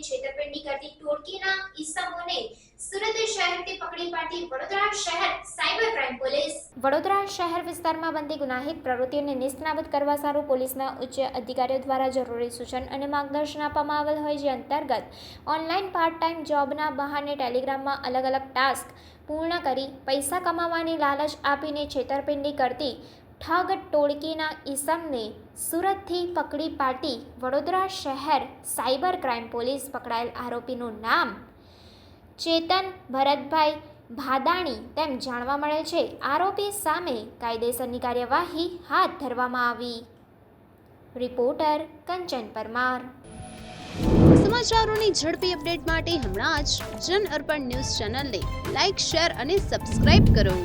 છેતરપિંડી કરતી ટોળકીના ઈસમોને સુરત શહેરથી પકડી પાડતી વડોદરા શહેર સાયબર ક્રાઇમ પોલીસ. વડોદરા શહેર વિસ્તારમાં બનતી ગુનાહિત પ્રવૃત્તિઓને નિષ્ણાબૂદ કરવા સારું પોલીસના ઉચ્ચ અધિકારીઓ દ્વારા જરૂરી સૂચન અને માર્ગદર્શન આપવામાં આવેલ હોય, જે અંતર્ગત ઓનલાઈન પાર્ટ ટાઈમ જોબના બહાને ટેલિગ્રામમાં અલગ અલગ ટાસ્ક પૂર્ણ કરી પૈસા કમાવાની લાલચ આપીને છેતરપિંડી કરતી ઠગ ટોળકીના ઈસમને સુરતથી પકડી પાડી વડોદરા શહેર સાયબર ક્રાઇમ પોલીસ. પકડાયેલ આરોપીનું નામ ચેતન ભરતભાઈ ભાદાણી તેમ જાણવા મળે છે. આરોપી સામે કાયદેસરની કાર્યવાહી હાથ ધરવામાં આવી. રિપોર્ટર કંચન પરમાર. સમાચારોની ઝડપી અપડેટ માટે હમણાં જ જન અર્પણ ન્યૂઝ ચેનલને લાઇક, શેર અને સબસ્ક્રાઇબ કરો.